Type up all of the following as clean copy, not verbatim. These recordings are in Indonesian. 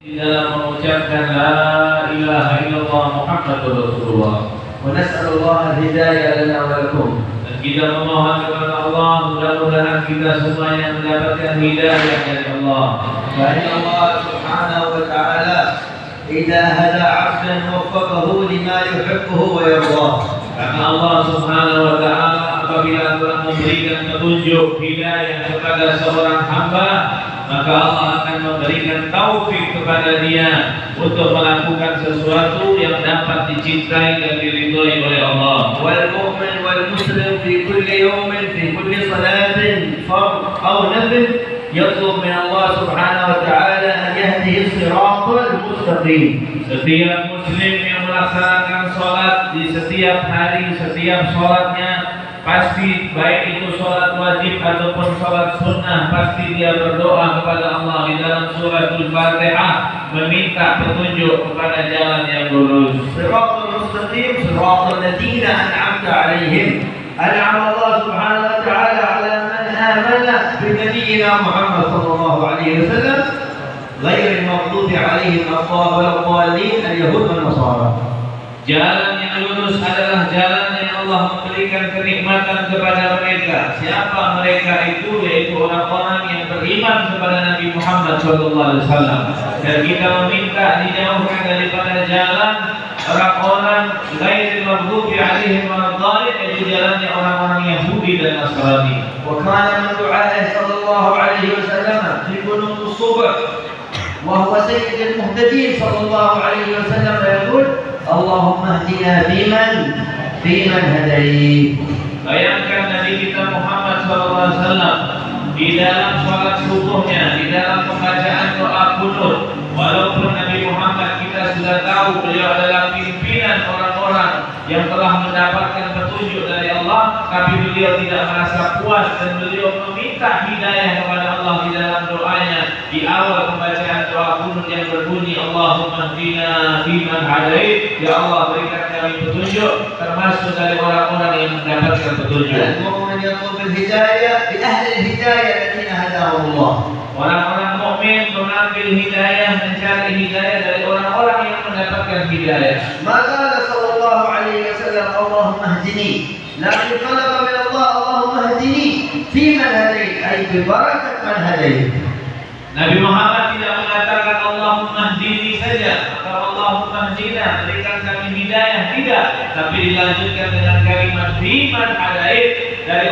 di dalam mengucapkan la ilaha illallah Muhammadur Rasulullah. Wa nas'alullah al-hidayah lana wa lakum. Dan kita memohon kepada Allah mudah-mudahan kita semuanya mendapatkan hidayah dari Allah. Fa inna Allah subhanahu wa ta'ala idza hada 'abdan waffaqahu lima yuhibbuhu wa yardah. Karena Allah subhanahu wa ta'ala apabila telah memberikan petunjuk hidayah kepada seorang hamba, maka Allah akan memberikan taufik kepada dia untuk melakukan sesuatu yang dapat dicintai dan diridhoi oleh Allah. Wal mu'min wal muslim fi kulli yawmin fi kulli salatin fard aw nafil yatlub min Allah subhanahu wa ta'ala an yahdihi as-siratal mustaqim. Setiap muslim yang melaksanakan sholat di setiap hari, setiap sholatnya pasti baik itu sholat wajib ataupun sholat sunnah, pasti dia berdoa kepada Allah di dalam suratul Fatihah meminta petunjuk kepada jalan yang lurus. Siratal mustaqim siratal ladzina an'amta 'alaihim. An'ama Allah subhanahu wa ta'ala 'ala man amana bi nabiyyina Muhammad sallallahu alaihi wasallam ghairil maghdubi 'alaihim waladdallin al-yahud wan nasara. Jalan yang lurus adalah jalan yang Allah memberikan kenikmatan kepada mereka. Siapa mereka itu? Yaitu orang-orang yang beriman kepada Nabi Muhammad SAW. Dan kita meminta dijauhkan daripada jalan orang-orang ghairil maghdubi 'alaihim waladdallin, yaitu jalannya orang-orang Yahudi dan Nasrani. Wa kana min du'a'ihi sallallahu alaihi wasallam fi qunut as-subh wa huwa sayyidul muhtadin sallallahu alaihi wasallam yaqul Allahumma hdina fiman hadait. Bayangkan Nabi kita Muhammad SAW di dalam sholat subuhnya, di dalam pembacaan doa qunut, walaupun Nabi Muhammad kita sudah tahu beliau adalah pimpinan orang-orang yang telah mendapatkan petunjuk dari Allah, tapi beliau tidak merasa puas dan beliau meminta hidayah kepada Allah di dalam doanya di awal pembacaan doa qunut yang berbunyi Allahumma hdina fiman hadait. Ya Allah, berikan kami petunjuk termasuk dari orang-orang yang mendapatkan petunjuk. Al-mu'min yatlub al-hidayah bi ahli al-hidayah alladziina hadahum Allah. Orang-orang mukmin mengambil hidayah, mencari hidayah dari orang-orang yang mendapatkan hidayah. Maka sallallahu alaihi wasallam Allahumma hdini. Lakin talaba min Allah Allahumma hdini fi man hadait ay bi barakat man hadait. Nabi Muhammad tidak mengatakan Allahumma hdini saja atau Allahumma hdina, berikan kami hidayah, tidak, tapi dilanjutkan dengan kalimat fiman hadait, dari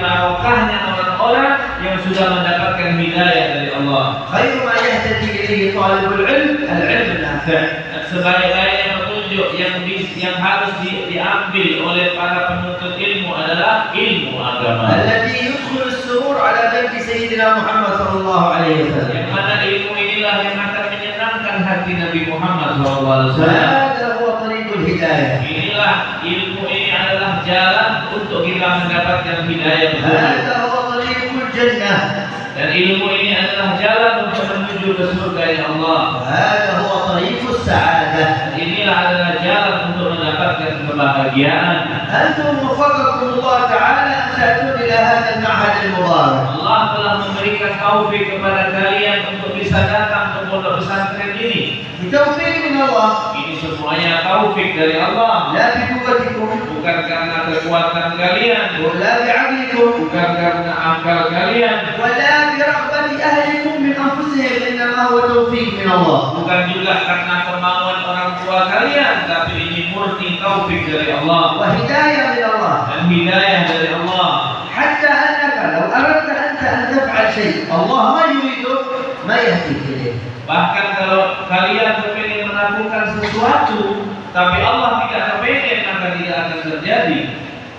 barokahnya orang-orang yang sudah mendapatkan hidayah dari Allah. Khairu ma yahtadi ilayhi talibul ilm al-ilm an-nafi'. Sebaik-baiknya petunjuk yang harus diambil oleh para penuntut ilmu adalah ilmu agama. Alladhi yudkhulu as-surur ala baiti sayyidina Muhammad sallallahu alaihi wasallam. Yang mana ilmu inilah yang akan menyenangkan hati Nabi Muhammad SAW. Hada huwa tariqul hidayah. Inilah ilmu ini adalah jalan untuk kita mendapatkan hidayah. Hada huwa tariqul jannah. Dan ilmu ini adalah jalan untuk menuju ke surga ya Allah. Hada huwa tariqus sa'adah. Inilah adalah jalan untuk mendapatkan kebahagiaan. Antum waffaqakum Allah ta'ala an ta'tun ila hadha al-ma'had al-mubarak. Allah telah memberikan taufik kepada kalian untuk bisa datang ke pondok pesantren ini. Bitaufiq min Allah. Ini semuanya taufik dari Allah. La bi quwwatikum, Bukan karena kekuatan kalian, wa la bi 'aqlikum, bukan karena akal kalian, wa la bi raghbati ahlikum min anfusihim, innama huwa taufiq min Allah. bukan juga karena kemauan orang tua kalian, tapi ini murni taufik dari Allah Wa hidayah min Allah. dan hidayah dari Allah. Hatta annaka law aradta anta an taf'al shay' Allah ma yuridu ma yahdik ilayh. Bahkan kalau kalian kepingin melakukan sesuatu, tapi Allah tidak kepingin, maka tidak akan terjadi.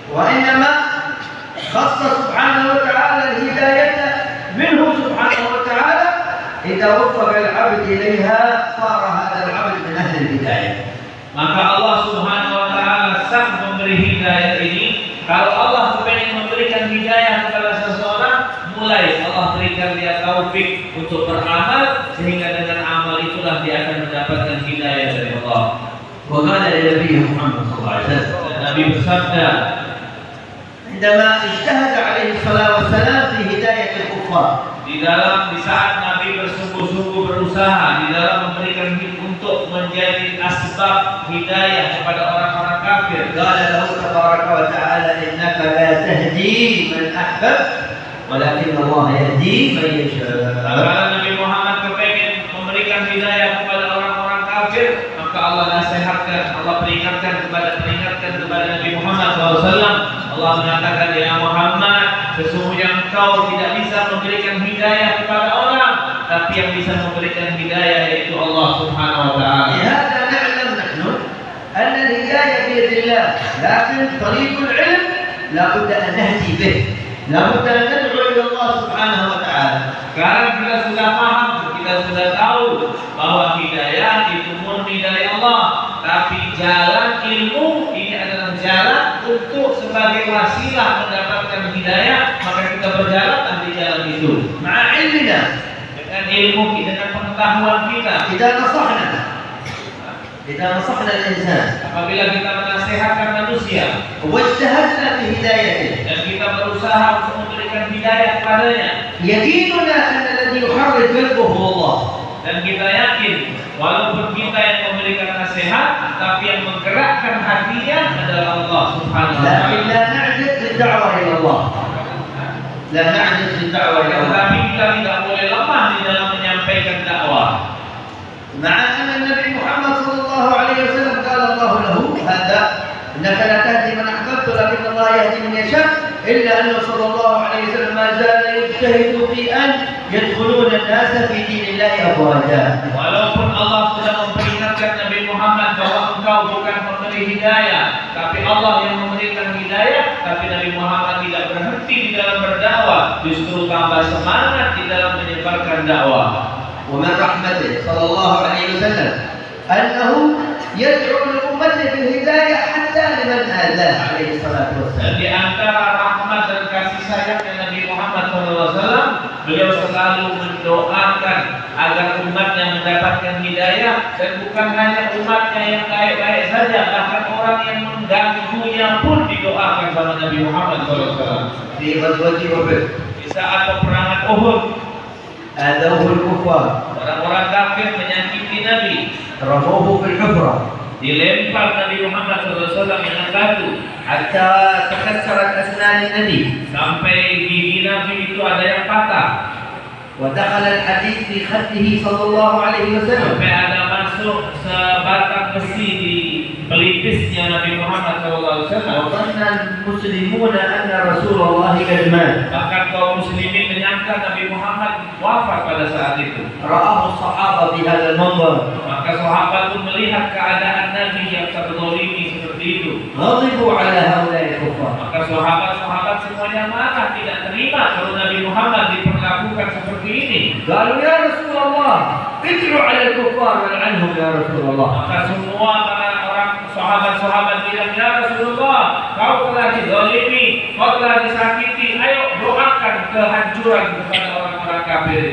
Wa innama khassa subhanahu wa ta'ala al-hidayata minhu subhanahu wa ta'ala idza waffaqa al-'abd ilayha sara hadha al-'abd min ahli al-hidayah. Maka Allah subhanahu wa ta'ala sang memberi hidayah ini. Kalau Allah kepingin memberikan hidayah kepada seseorang, mulai Allah berikan dia taufik untuk beramal, sehingga dengan amal itulah dia akan mendapatkan hidayah dari Allah. Wa qala Nabi Muhammad sallallahu alaihi wasallam, Dan Nabi bersabda, عندما اجتهد عليه الصلاة والسلام في هداية الكفار di saat Nabi bersungguh-sungguh berusaha di dalam memberikan untuk menjadi asbab hidayah kepada orang-orang kafir. قال له تبارك وتعالى إنك لا تهدي من أحببت ولكن الله يهدي من يشاء. Kalau Nabi Muhammad kepengen memberikan hidayah kepada orang-orang kafir, maka Allah nasihatkan, Allah peringatkan kepada Nabi Muhammad SAW. Allah mengatakan, ya Muhammad, sesungguhnya engkau tidak bisa memberikan hidayah kepada orang, tapi yang bisa memberikan hidayah yaitu Allah Subhanahu wa taala. لهذا نعلم نحن أن الهداية بيد الله، لكن طريق العلم لا بد أن نهدي به، لا بد أن ندعو إلى الله سبحانه وتعالى. Sekarang kita sudah paham, kita sudah tahu bahwa hidayah itu murni dari Allah, tapi jalan ilmu ini adalah jalan untuk sebagai wasilah mendapatkan hidayah, maka kita berjalan di jalan itu. مع علمنا Dengan ilmu kita, dengan pengetahuan kita. إذا نصحنا الإنسان Apabila kita menasihatkan manusia واجتهدنا في هدايته dan kita berusaha untuk memberikan hidayah kepadanya, يقيننا أن الذي يحرك قلبه هو الله. dan kita yakin walaupun kita yang memberikan nasihat, tapi yang menggerakkan hatinya adalah Allah Subhanahu wa لكن taala. لا نعجز في الدعوة إلى الله. لا نعجز في الدعوة إلى الله. Tetapi kita tidak boleh lemah di dalam menyampaikan dakwah. مع أن النبي محمد صلى الله عليه وسلم قال الله له هذا إنك لا تهدي من أحببت ولكن الله يهدي من يشاء، إلا أنه صلى الله عليه وسلم ما زال يجتهد في أن يدخلون الناس في دين الله أفواجا. Walaupun Allah sudah memperingatkan Nabi Muhammad bahwa engkau bukan pemberi hidayah, tapi Allah yang memberikan hidayah, tapi Nabi Muhammad tidak berhenti di dalam berdakwah, justru tambah semangat di dalam menyebarkan dakwah. ومن رحمته صلى الله عليه وسلم أنه يدعو لأمته بالهداية حتى لمن آذاه عليه الصلاة Dan والسلام. di antara rahmat dan kasih sayangnya Nabi Muhammad SAW, beliau selalu mendoakan agar umatnya mendapatkan hidayah, dan bukan hanya umatnya yang baik-baik saja, bahkan orang yang mengganggunya pun didoakan sama Nabi Muhammad SAW. في غزوة أحد Di saat peperangan Uhud, آذوه الكفار orang-orang kafir menyakiti Nabi, رموه في الحفرة dilempar Nabi Muhammad SAW dengan batu حتى تكسرت أسنان النبي، sampai gigi Nabi itu ada yang patah, ودخل الحديد في خده صلى الله عليه وسلم. sampai ada masuk sebatang besi di pelipisnya Nabi Muhammad SAW. وظن المسلمون أن رسول الله قد مات. Bahkan kaum muslimin menyangka Nabi Muhammad wafat pada saat itu. رآه الصحابة في هذا المنظر Maka sahabat pun melihat keadaan Nabi yang terzalimi seperti itu. غضبوا على هؤلاء الكفار. Maka sahabat-sahabat semuanya marah, tidak terima kalau Nabi Muhammad diperlakukan seperti ini. قالوا يا رسول الله ادعوا على الكفار والعنهم يا رسول الله. Maka semua para orang sahabat-sahabat bilang, ya Rasulullah, kau telah dizalimi, kau telah disakiti, ayo doakan kehancuran kepada orang-orang kafir.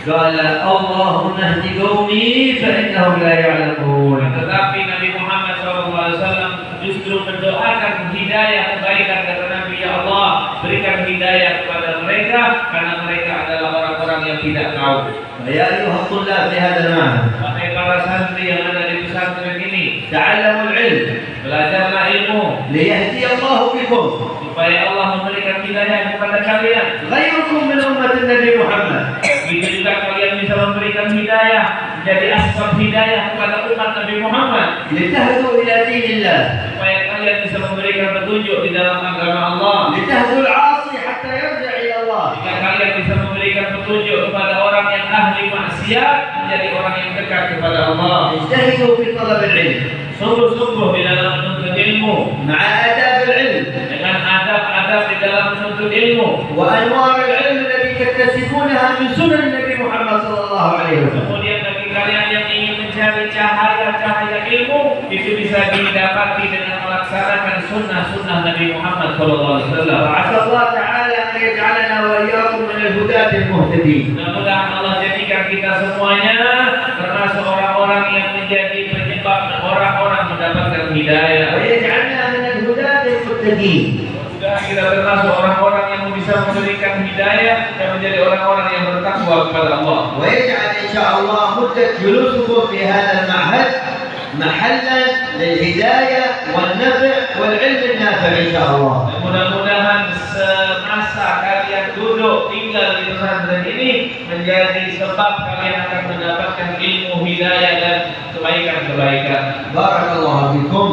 قال اللهم اهد قومي فإنهم لا يعلمون. Tetapi Nabi Muhammad SAW justru mendoakan hidayah kebaikan kata Nabi, ya Allah, berikan hidayah kepada mereka karena mereka adalah orang-orang yang tidak tahu. يا أيها الطلاب في هذا المعهد Wahai para santri yang ada di pesantren ini, تعلموا العلم belajarlah ilmu ليهدي الله بكم supaya Allah memberikan hidayah kepada kalian. غيركم من أمة النبي محمد. Begitu juga kalian bisa memberikan hidayah, menjadi asbab hidayah kepada umat Nabi Muhammad, لتهدوا إلى دين الله. supaya kalian bisa memberikan petunjuk di dalam agama Allah. لتهدوا العاصي حتى يرجع إلى الله. Jika kalian bisa memberikan petunjuk kepada orang yang ahli maksiat, menjadi orang yang dekat kepada Allah. اجتهدوا في طلب العلم Sungguh-sungguh di dalam menuntut ilmu, مع آداب العلم dengan adab-adab di dalam menuntut ilmu. وأنوار العلم التي تكتسبونها من سنن النبي محمد صلى الله عليه وسلم. Kemudian bagi kalian yang ingin mencari cahaya-cahaya ilmu, itu bisa didapati dengan melaksanakan sunnah-sunnah Nabi Muhammad SAW. وعسى الله تعالى أن يجعلنا وإياكم من الهداة المهتدين. Mudah-mudahan Allah jadikan kita semuanya termasuk orang-orang yang menjadi penyebab orang-orang mendapatkan hidayah. ويجعلنا من الهداة المهتدين. Mudah-mudahan kita termasuk orang-orang yang bisa bisa memberikan hidayah dan menjadi orang-orang yang bertakwa kepada Allah. ويجعل إن شاء الله مدة جلوسكم في هذا المعهد محلا للهداية والنفع والعلم النافع إن شاء الله. Dan mudah-mudahan semasa kalian duduk tinggal di pesantren ini menjadi sebab kalian akan mendapatkan ilmu hidayah dan kebaikan-kebaikan. بارك الله فيكم.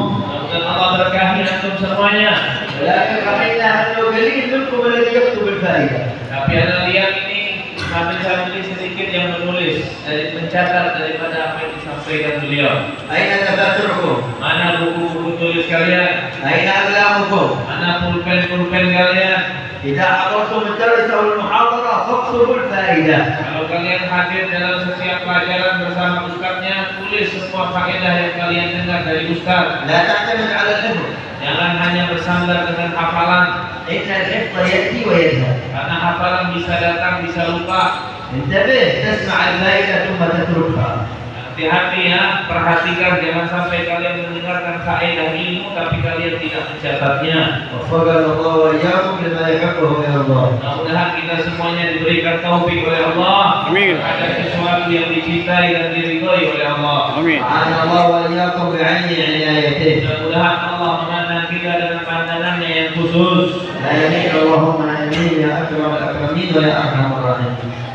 Dan Allah berkahi antum semuanya. ولكن رأينا أنه قليل منكم الذي يكتب الفائدة. Tapi anda lihat ini sambil sedikit yang menulis mencatat daripada apa yang disampaikan beliau. أين دفاتركم؟ Mana buku-buku tulis kalian? أين أقلامكم؟ Mana pulpen kalian? إذا حضرتم الدرس أو المحاضرة فاكتبوا الفائدة. Kalau kalian hadir dalam setiap pelajaran bersama ustaznya, tulis semua faedah yang kalian dengar dari ustaz. لا تعتمد على الحفظ. Jangan hanya bersandar dengan hafalan, إن الحفظ يأتي ويذهب. karena hafalan bisa datang, bisa lupa. انتبه، تسمع الفائدة ثم تتركها. Hati-hati ya, perhatikan jangan sampai kalian mendengarkan faedah ilmu tapi kalian tidak mencatatnya. وفقنا الله وإياكم لما يحبه ويرضاه. Mudah-mudahan kita semuanya diberikan taufik oleh Allah. Amin. Ada sesuatu yang dicintai dan diridhoi oleh Allah. Amin. أعان الله وإياكم بعين عنايته. Mudah-mudahan Allah memandang kita dengan pandangannya yang khusus. آمين اللهم آمين يا أكرم الأكرمين ويا أرحم الراحمين.